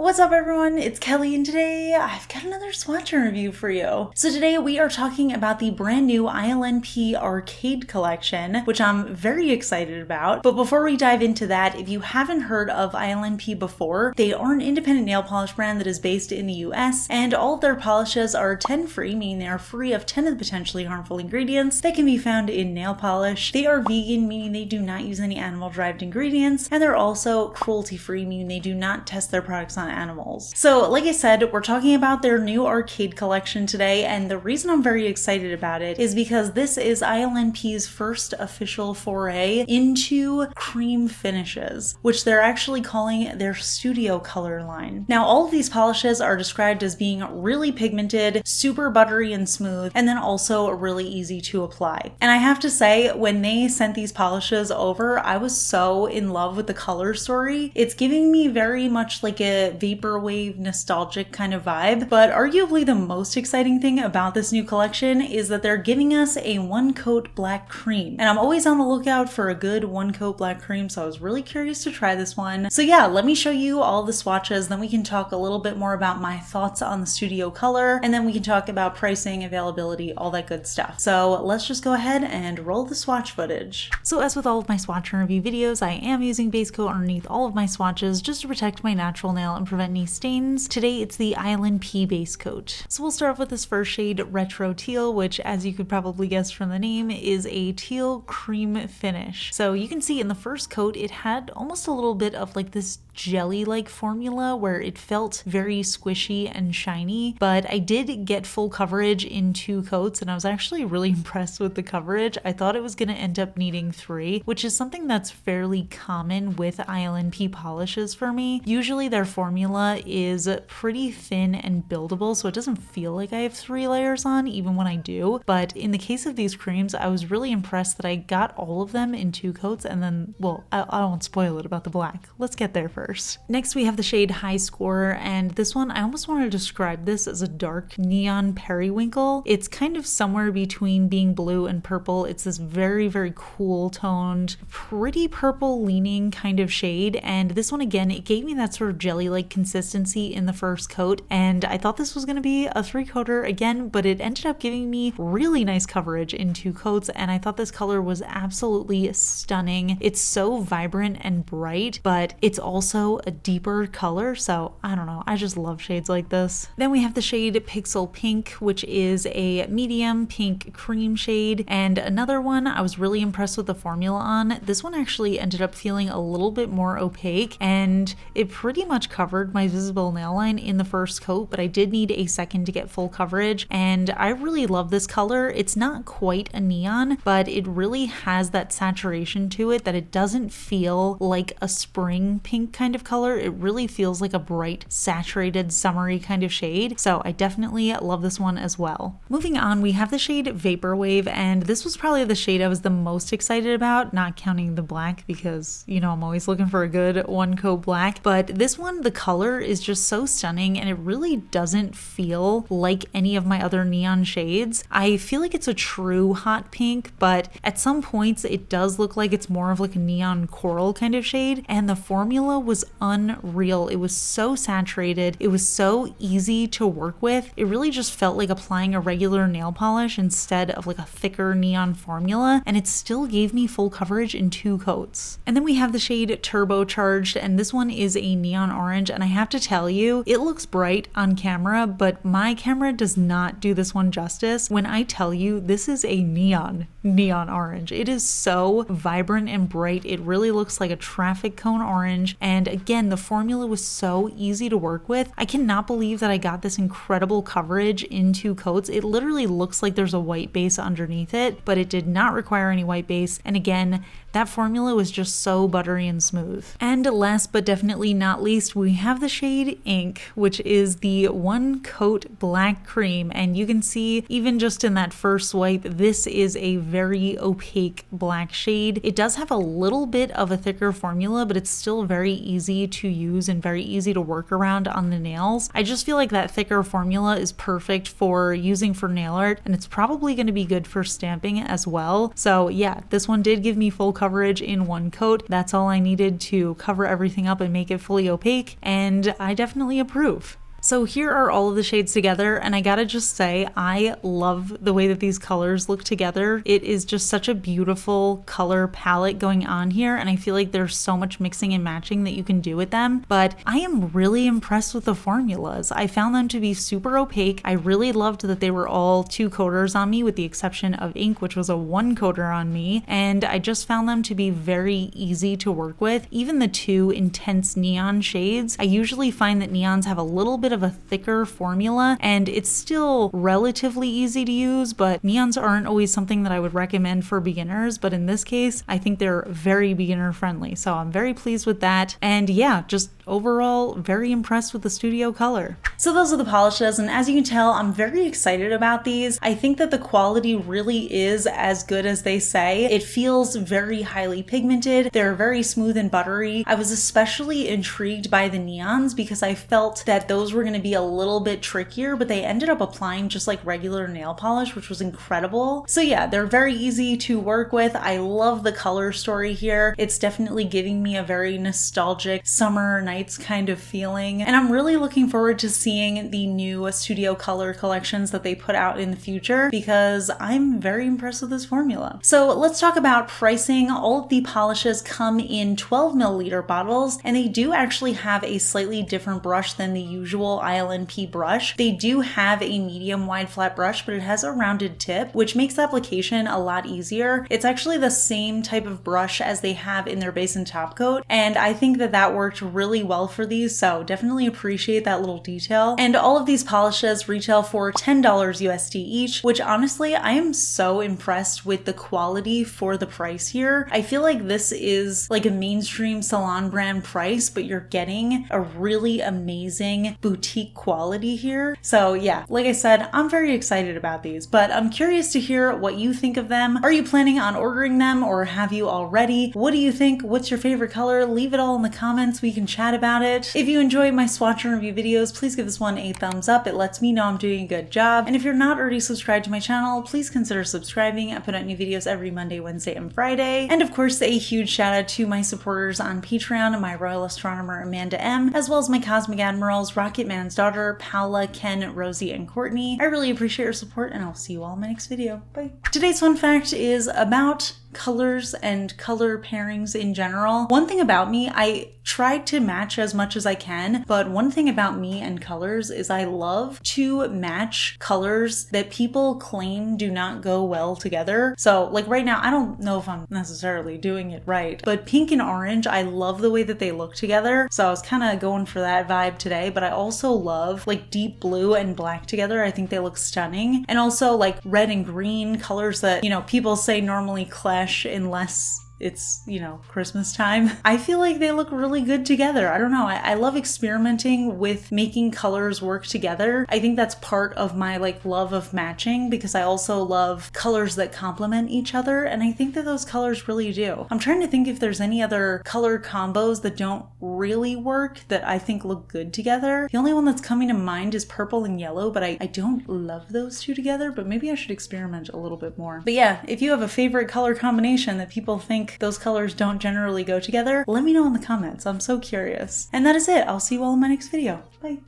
What's up everyone, it's Kelly and today I've got another swatch review for you. So today we are talking about the brand new ILNP Arcade collection, which I'm very excited about. But before we dive into that, if you haven't heard of ILNP before, they are an independent nail polish brand that is based in the US, and all of their polishes are 10 free, meaning they are free of 10 of the potentially harmful ingredients that can be found in nail polish. They are vegan, meaning they do not use any animal-derived ingredients, and they're also cruelty free, meaning they do not test their products on animals. So like I said, we're talking about their new Arcade collection today, and the reason I'm very excited about it is because this is ILNP's first official foray into cream finishes, which they're actually calling their studio color line. Now all of these polishes are described as being really pigmented, super buttery and smooth, and then also really easy to apply. And I have to say, when they sent these polishes over, I was so in love with the color story. It's giving me very much like a Vaporwave nostalgic kind of vibe, but arguably the most exciting thing about this new collection is that they're giving us a one coat black cream. And I'm always on the lookout for a good one coat black cream, so I was really curious to try this one. So yeah, let me show you all the swatches, then we can talk a little bit more about my thoughts on the studio color, and then we can talk about pricing, availability, all that good stuff. So let's just go ahead and roll the swatch footage. So as with all of my swatch and review videos, I am using base coat underneath all of my swatches just to protect my natural nail and prevent any stains. Today it's the ILNP base coat. So we'll start off with this first shade, Retro Teal, which as you could probably guess from the name is a teal cream finish. So you can see in the first coat it had almost a little bit of like this jelly-like formula where it felt very squishy and shiny, but I did get full coverage in 2 coats and I was actually really impressed with the coverage. I thought it was going to end up needing 3, which is something that's fairly common with ILNP polishes for me. Usually their formula is pretty thin and buildable, so it doesn't feel like I have 3 layers on even when I do, but in the case of these creams I was really impressed that I got all of them in 2 coats, and then, well, I won't spoil it about the black. Let's get there first. Next we have the shade Hi-Score, and this one I almost want to describe this as a dark neon periwinkle. It's kind of somewhere between being blue and purple. It's this very, very cool toned, pretty purple leaning kind of shade, and this one again, it gave me that sort of jelly-like consistency in the first coat, and I thought this was going to be a 3-coater again, but it ended up giving me really nice coverage in 2 coats, and I thought this color was absolutely stunning. It's so vibrant and bright, but it's also a deeper color, so I don't know, I just love shades like this. Then we have the shade Pixel Pink, which is a medium pink cream shade, and another one I was really impressed with the formula on. This one actually ended up feeling a little bit more opaque, and it pretty much covered my visible nail line in the first coat, but I did need a second to get full coverage, and I really love this color. It's not quite a neon, but it really has that saturation to it that it doesn't feel like a spring pink kind of color. It really feels like a bright, saturated, summery kind of shade, so I definitely love this one as well. Moving on, we have the shade Vaporwave, and this was probably the shade I was the most excited about, not counting the black because, you know, I'm always looking for a good one coat black, but this one, the color is just so stunning and it really doesn't feel like any of my other neon shades. I feel like it's a true hot pink, but at some points it does look like it's more of like a neon coral kind of shade, and the formula was unreal. It was so saturated. It was so easy to work with. It really just felt like applying a regular nail polish instead of like a thicker neon formula, and it still gave me full coverage in 2 coats. And then we have the shade Turbocharged, and this one is a neon orange, and I have to tell you, it looks bright on camera, but my camera does not do this one justice. When I tell you this is a neon orange, it is so vibrant and bright. It really looks like a traffic cone orange, and again, the formula was so easy to work with. I cannot believe that I got this incredible coverage in 2 coats. It literally looks like there's a white base underneath it, but it did not require any white base, and again, that formula was just so buttery and smooth. And last but definitely not least, we have the shade Ink, which is the one coat black cream, and you can see even just in that first swipe, this is a very opaque black shade. It does have a little bit of a thicker formula, but it's still very easy to use and very easy to work around on the nails. I just feel like that thicker formula is perfect for using for nail art, and it's probably going to be good for stamping as well. So yeah, this one did give me full coverage in 1 coat. That's all I needed to cover everything up and make it fully opaque, and I definitely approve. So here are all of the shades together, and I gotta just say, I love the way that these colors look together. It is just such a beautiful color palette going on here, and I feel like there's so much mixing and matching that you can do with them, but I am really impressed with the formulas. I found them to be super opaque. I really loved that they were all 2 coaters on me, with the exception of Ink, which was a 1 coater on me, and I just found them to be very easy to work with. Even the 2 intense neon shades, I usually find that neons have a little bit of a thicker formula and it's still relatively easy to use, but neons aren't always something that I would recommend for beginners, but in this case I think they're very beginner friendly, so I'm very pleased with that. And yeah, just overall very impressed with the studio color. So those are the polishes, and as you can tell, I'm very excited about these. I think that the quality really is as good as they say. It feels very highly pigmented. They're very smooth and buttery. I was especially intrigued by the neons because I felt that those were going to be a little bit trickier, but they ended up applying just like regular nail polish, which was incredible. So yeah, they're very easy to work with. I love the color story here. It's definitely giving me a very nostalgic summer nights kind of feeling, and I'm really looking forward to seeing the new studio color collections that they put out in the future because I'm very impressed with this formula. So let's talk about pricing. All of the polishes come in 12 milliliter bottles, and they do actually have a slightly different brush than the usual ILNP brush. They do have a medium wide flat brush, but it has a rounded tip, which makes application a lot easier. It's actually the same type of brush as they have in their base and top coat, and I think that that worked really well for these, so definitely appreciate that little detail. And all of these polishes retail for $10 USD each, which honestly, I am so impressed with the quality for the price here. I feel like this is like a mainstream salon brand price, but you're getting a really amazing boutique quality here. So yeah, like I said, I'm very excited about these, but I'm curious to hear what you think of them. Are you planning on ordering them, or have you already? What do you think? What's your favorite color? Leave it all in the comments. We can chat about it. If you enjoy my swatch and review videos, please give this one a thumbs up. It lets me know I'm doing a good job. And if you're not already subscribed to my channel, please consider subscribing. I put out new videos every Monday, Wednesday, and Friday. And of course, a huge shout out to my supporters on Patreon, my royal astronomer Amanda M, as well as my cosmic admirals Rocket Man's daughter, Paula, Ken, Rosie, and Courtney. I really appreciate your support, and I'll see you all in my next video. Bye. Today's fun fact is about colors and color pairings in general. One thing about me, I tried to match as much as I can, but one thing about me and colors is I love to match colors that people claim do not go well together. So like right now, I don't know if I'm necessarily doing it right, but pink and orange, I love the way that they look together. So I was kind of going for that vibe today, but I also love like deep blue and black together. I think they look stunning. And also like red and green, colors that, you know, people say normally clash unless it's, you know, Christmas time. I feel like they look really good together. I don't know. I love experimenting with making colors work together. I think that's part of my like love of matching, because I also love colors that complement each other, and I think that those colors really do. I'm trying to think if there's any other color combos that don't really work that I think look good together. The only one that's coming to mind is purple and yellow, but I don't love those two together, but maybe I should experiment a little bit more. But yeah, if you have a favorite color combination that people think those colors don't generally go together, let me know in the comments. I'm so curious. And that is it. I'll see you all in my next video. Bye.